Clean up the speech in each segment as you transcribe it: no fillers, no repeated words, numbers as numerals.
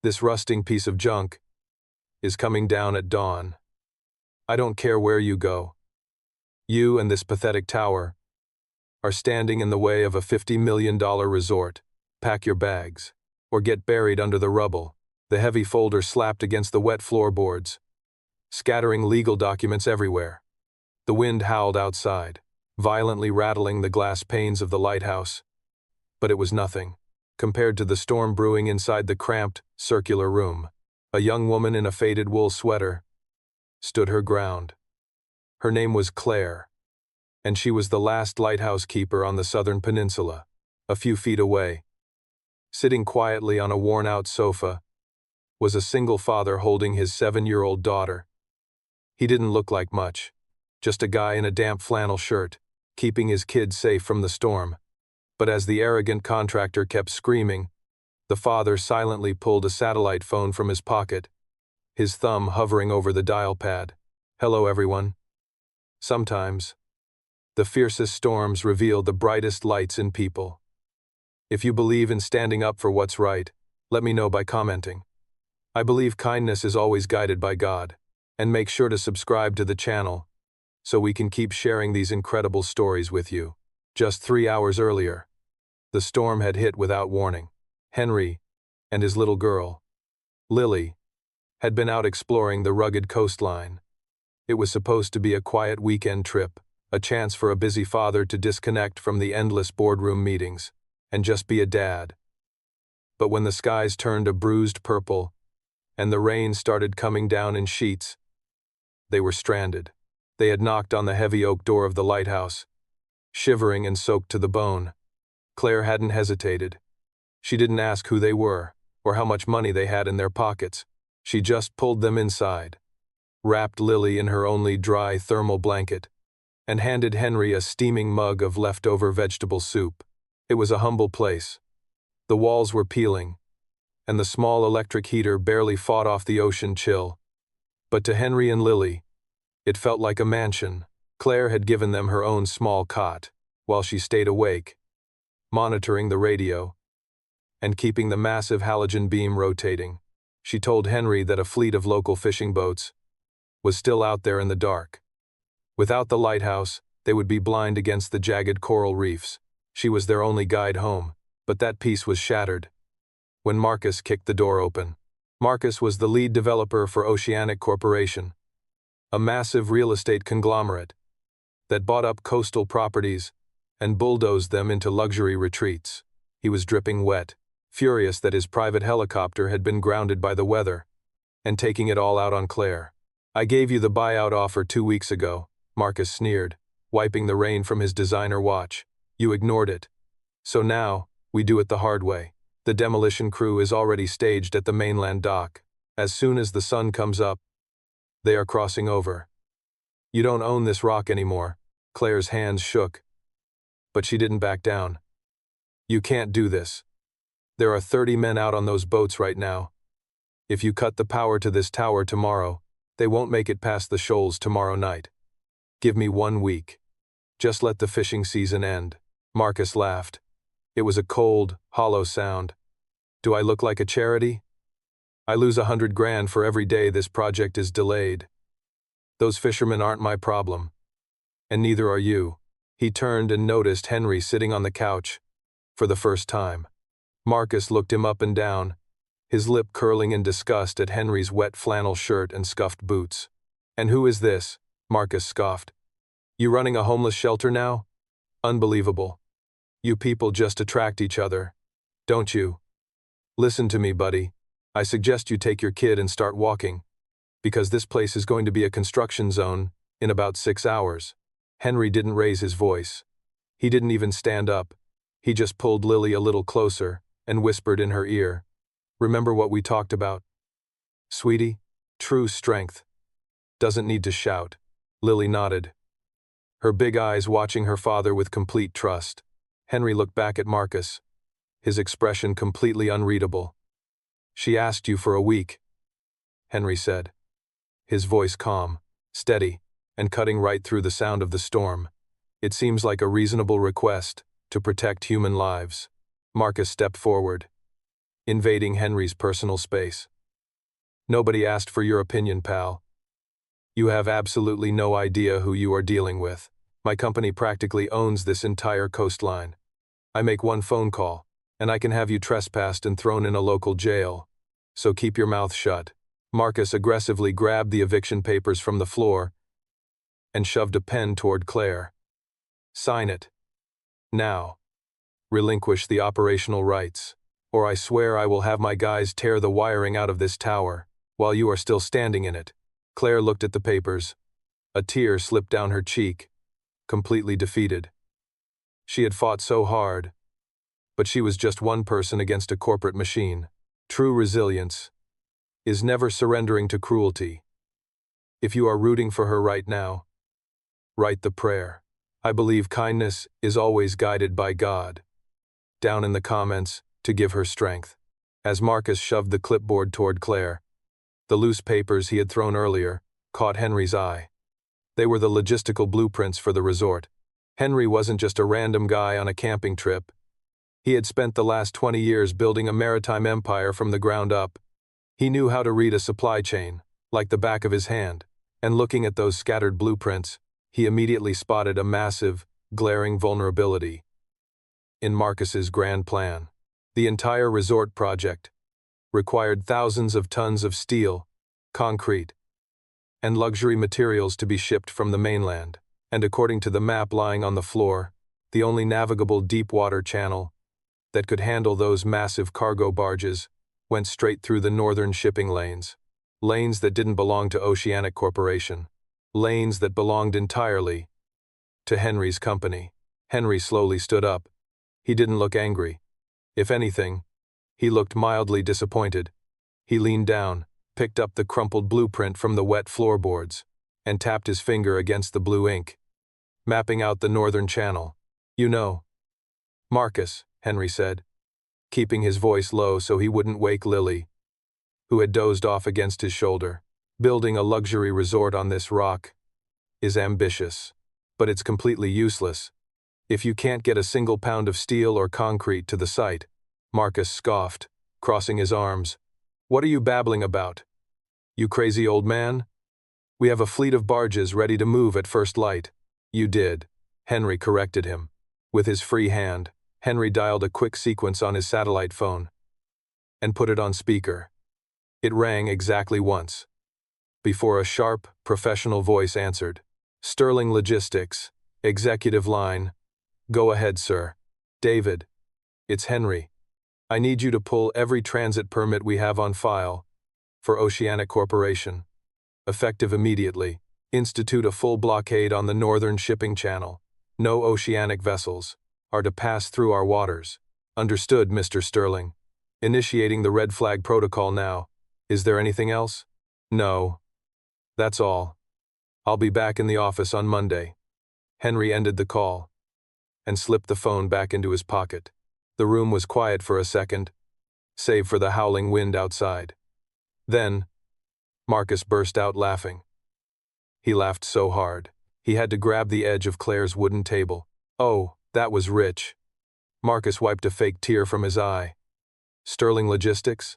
This rusting piece of junk is coming down at dawn. I don't care where you go. You and this pathetic tower are standing in the way of a $50 million resort. Pack your bags, or get buried under the rubble. The heavy folder slapped against the wet floorboards, scattering legal documents everywhere. The wind howled outside, violently rattling the glass panes of the lighthouse. But it was nothing compared to the storm brewing inside the cramped, circular room. A young woman in a faded wool sweater stood her ground. Her name was Claire, and she was the last lighthouse keeper on the southern peninsula. A few feet away, sitting quietly on a worn-out sofa, was a single father holding his 7-year-old daughter. He didn't look like much, just a guy in a damp flannel shirt, keeping his kids safe from the storm. But as the arrogant contractor kept screaming, the father silently pulled a satellite phone from his pocket, his thumb hovering over the dial pad. "Hello, everyone." Sometimes, the fiercest storms reveal the brightest lights in people. If you believe in standing up for what's right, let me know by commenting. I believe kindness is always guided by God, and make sure to subscribe to the channel so we can keep sharing these incredible stories with you. Just 3 hours earlier, the storm had hit without warning. Henry and his little girl, Lily, had been out exploring the rugged coastline. It was supposed to be a quiet weekend trip, a chance for a busy father to disconnect from the endless boardroom meetings and just be a dad. But when the skies turned a bruised purple and the rain started coming down in sheets, they were stranded. They had knocked on the heavy oak door of the lighthouse, shivering and soaked to the bone. Claire hadn't hesitated. She didn't ask who they were or how much money they had in their pockets. She just pulled them inside, wrapped Lily in her only dry thermal blanket, and handed Henry a steaming mug of leftover vegetable soup. It was a humble place. The walls were peeling, and the small electric heater barely fought off the ocean chill. But to Henry and Lily, it felt like a mansion. Claire had given them her own small cot, while she stayed awake, monitoring the radio and keeping the massive halogen beam rotating. She told Henry that a fleet of local fishing boats was still out there in the dark. Without the lighthouse, they would be blind against the jagged coral reefs. She was their only guide home, but that peace was shattered when Marcus kicked the door open. Marcus was the lead developer for Oceanic Corporation, a massive real estate conglomerate that bought up coastal properties and bulldozed them into luxury retreats. He was dripping wet, furious that his private helicopter had been grounded by the weather, and taking it all out on Claire. "I gave you the buyout offer 2 weeks ago," Marcus sneered, wiping the rain from his designer watch. "You ignored it. So now, we do it the hard way. The demolition crew is already staged at the mainland dock. As soon as the sun comes up, they are crossing over. You don't own this rock anymore." Claire's hands shook, but she didn't back down. "You can't do this. There are 30 men out on those boats right now. If you cut the power to this tower tomorrow, they won't make it past the shoals tomorrow night. Give me 1 week. Just let the fishing season end." Marcus laughed. It was a cold, hollow sound. "Do I look like a charity? I lose $100,000 for every day this project is delayed. Those fishermen aren't my problem. And neither are you." He turned and noticed Henry sitting on the couch for the first time. Marcus looked him up and down, his lip curling in disgust at Henry's wet flannel shirt and scuffed boots. "And who is this?" Marcus scoffed. "You running a homeless shelter now? Unbelievable. You people just attract each other, don't you? Listen to me, buddy. I suggest you take your kid and start walking, because this place is going to be a construction zone in about 6 hours." Henry didn't raise his voice. He didn't even stand up. He just pulled Lily a little closer and whispered in her ear, "Remember what we talked about? Sweetie, true strength doesn't need to shout." Lily nodded, her big eyes watching her father with complete trust. Henry looked back at Marcus, his expression completely unreadable. "She asked you for a week," Henry said, his voice calm, steady, and cutting right through the sound of the storm. "It seems like a reasonable request to protect human lives." Marcus stepped forward. invading Henry's personal space. Nobody asked for your opinion, pal. You have absolutely no idea who you are dealing with. My company practically owns this entire coastline. I make one phone call, and I can have you trespassed and thrown in a local jail. So keep your mouth shut. Marcus aggressively grabbed the eviction papers from the floor and shoved a pen toward Claire. Sign it. Now. Relinquish the operational rights, or I swear I will have my guys tear the wiring out of this tower while you are still standing in it. Claire looked at the papers. A tear slipped down her cheek, completely defeated. She had fought so hard, but she was just one person against a corporate machine. True resilience is never surrendering to cruelty. If you are rooting for her right now, write the prayer. I believe kindness is always guided by God. Down in the comments to give her strength. As Marcus shoved the clipboard toward Claire, the loose papers he had thrown earlier caught Henry's eye. They were the logistical blueprints for the resort. Henry wasn't just a random guy on a camping trip. He had spent the last 20 years building a maritime empire from the ground up. He knew how to read a supply chain, like the back of his hand, and looking at those scattered blueprints, he immediately spotted a massive, glaring vulnerability in Marcus's grand plan. The entire resort project required thousands of tons of steel, concrete, and luxury materials to be shipped from the mainland, and according to the map lying on the floor, the only navigable deep-water channel that could handle those massive cargo barges went straight through the northern shipping lanes that didn't belong to Oceanic Corporation, lanes that belonged entirely to Henry's company. Henry slowly stood up. He didn't look angry. If anything, he looked mildly disappointed. He leaned down, picked up the crumpled blueprint from the wet floorboards, and tapped his finger against the blue ink, mapping out the northern channel. You know. Marcus, Henry said, keeping his voice low so he wouldn't wake Lily, who had dozed off against his shoulder. Building a luxury resort on this rock is ambitious, but it's completely useless if you can't get a single pound of steel or concrete to the site. Marcus scoffed, crossing his arms. What are you babbling about? You crazy old man? We have a fleet of barges ready to move at first light. You did. Henry corrected him. With his free hand, Henry dialed a quick sequence on his satellite phone and put it on speaker. It rang exactly once, before a sharp, professional voice answered. Sterling Logistics, executive line. Go ahead, sir. David. It's Henry. I need you to pull every transit permit we have on file for Oceanic Corporation. Effective immediately. Institute a full blockade on the northern shipping channel. No oceanic vessels are to pass through our waters. Understood, Mr. Sterling. Initiating the red flag protocol now. Is there anything else? No. That's all. I'll be back in the office on Monday. Henry ended the call and slipped the phone back into his pocket. The room was quiet for a second, save for the howling wind outside. Then, Marcus burst out laughing. He laughed so hard, he had to grab the edge of Claire's wooden table. Oh, that was rich. Marcus wiped a fake tear from his eye. Sterling Logistics?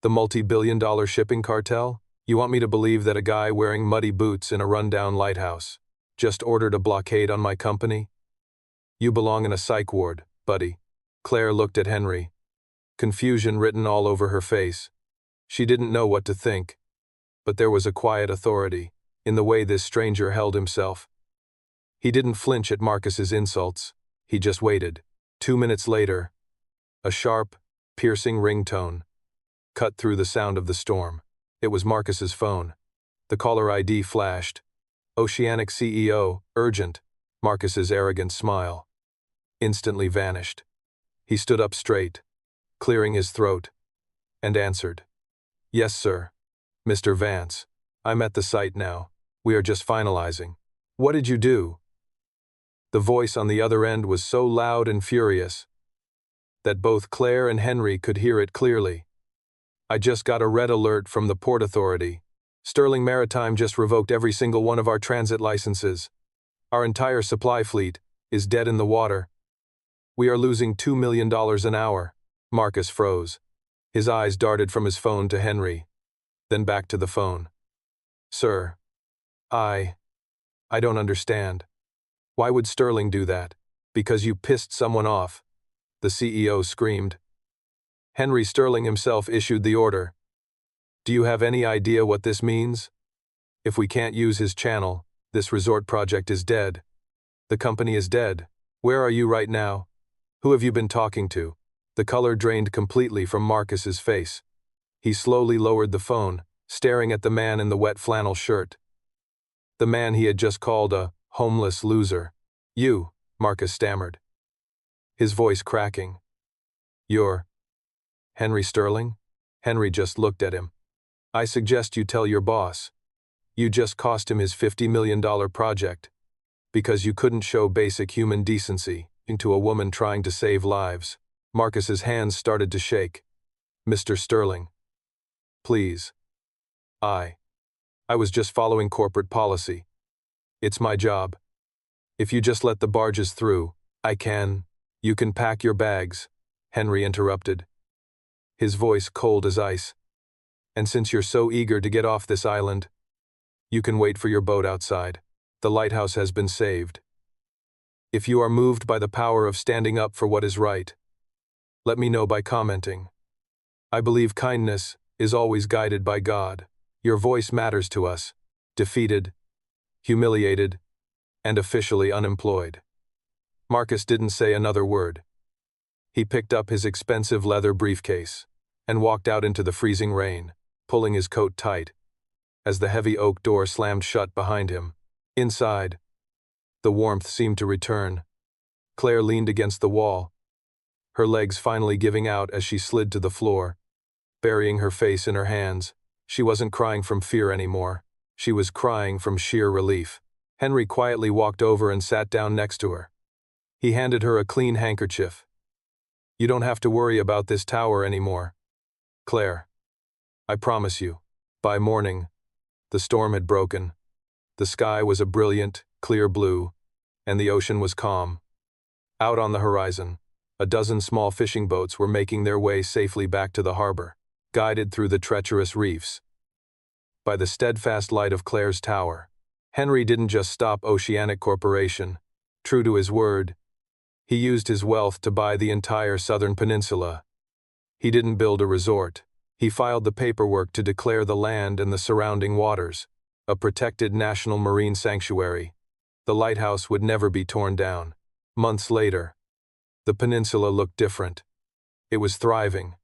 The multi-billion-dollar shipping cartel? You want me to believe that a guy wearing muddy boots in a rundown lighthouse just ordered a blockade on my company? You belong in a psych ward, buddy. Claire looked at Henry, confusion written all over her face. She didn't know what to think, but there was a quiet authority in the way this stranger held himself. He didn't flinch at Marcus's insults. He just waited. 2 minutes later, a sharp, piercing ringtone cut through the sound of the storm. It was Marcus's phone. The caller ID flashed. Oceanic CEO, urgent. Marcus's arrogant smile instantly vanished. He stood up straight, clearing his throat, and answered. Yes, sir. Mr. Vance, I'm at the site now. We are just finalizing. What did you do? The voice on the other end was so loud and furious that both Claire and Henry could hear it clearly. I just got a red alert from the Port Authority. Sterling Maritime just revoked every single one of our transit licenses. Our entire supply fleet is dead in the water. We are losing $2 million an hour. Marcus froze. His eyes darted from his phone to Henry, then back to the phone. Sir, I don't understand. Why would Sterling do that? Because you pissed someone off, the CEO screamed. Henry Sterling himself issued the order. Do you have any idea what this means? If we can't use his channel, this resort project is dead. The company is dead. Where are you right now? Who have you been talking to? The color drained completely from Marcus's face. He slowly lowered the phone, staring at the man in the wet flannel shirt. The man he had just called a homeless loser. You, Marcus stammered, his voice cracking. You're Henry Sterling? Henry just looked at him. I suggest you tell your boss. You just cost him his $50 million project because you couldn't show basic human decency into a woman trying to save lives. Marcus's hands started to shake. Mr. Sterling. Please. I was just following corporate policy. It's my job. If you just let the barges through, you can pack your bags, Henry interrupted, his voice cold as ice. And since you're so eager to get off this island, you can wait for your boat outside. The lighthouse has been saved. If you are moved by the power of standing up for what is right, let me know by commenting. I believe kindness is always guided by God. Your voice matters to us, defeated, humiliated, and officially unemployed. Marcus didn't say another word. He picked up his expensive leather briefcase and walked out into the freezing rain, pulling his coat tight, as the heavy oak door slammed shut behind him. Inside, the warmth seemed to return. Claire leaned against the wall, her legs finally giving out as she slid to the floor, burying her face in her hands. She wasn't crying from fear anymore. She was crying from sheer relief. Henry quietly walked over and sat down next to her. He handed her a clean handkerchief. You don't have to worry about this tower anymore, Claire. I promise you. By morning, the storm had broken. The sky was a brilliant, clear blue, and the ocean was calm. Out on the horizon, a dozen small fishing boats were making their way safely back to the harbor, guided through the treacherous reefs. By the steadfast light of Claire's tower, Henry didn't just stop Oceanic Corporation. True to his word, he used his wealth to buy the entire southern peninsula. He didn't build a resort. He filed the paperwork to declare the land and the surrounding waters a protected national marine sanctuary. The lighthouse would never be torn down. Months later, the peninsula looked different. It was thriving,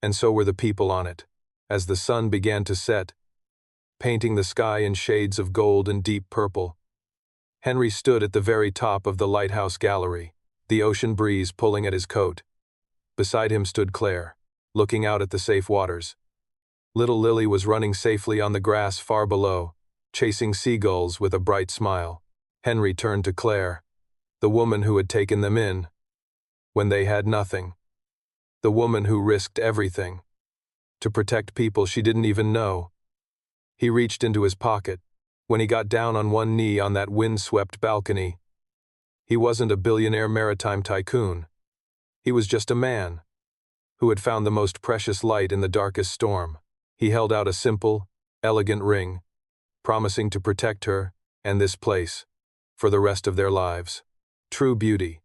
and so were the people on it. As the sun began to set, painting the sky in shades of gold and deep purple, Henry stood at the very top of the lighthouse gallery, the ocean breeze pulling at his coat. Beside him stood Claire, looking out at the safe waters. Little Lily was running safely on the grass far below, chasing seagulls with a bright smile. Henry turned to Claire, the woman who had taken them in when they had nothing. The woman who risked everything to protect people she didn't even know. He reached into his pocket when he got down on one knee on that wind-swept balcony. He wasn't a billionaire maritime tycoon. He was just a man who had found the most precious light in the darkest storm. He held out a simple, elegant ring, promising to protect her and this place for the rest of their lives. True beauty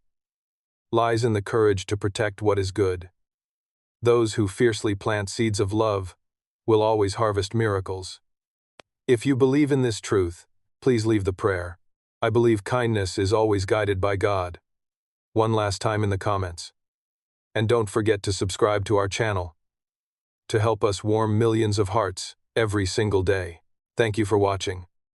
lies in the courage to protect what is good. Those who fiercely plant seeds of love will always harvest miracles. If you believe in this truth, please leave the prayer. I believe kindness is always guided by God. One last time in the comments. And don't forget to subscribe to our channel to help us warm millions of hearts every single day. Thank you for watching.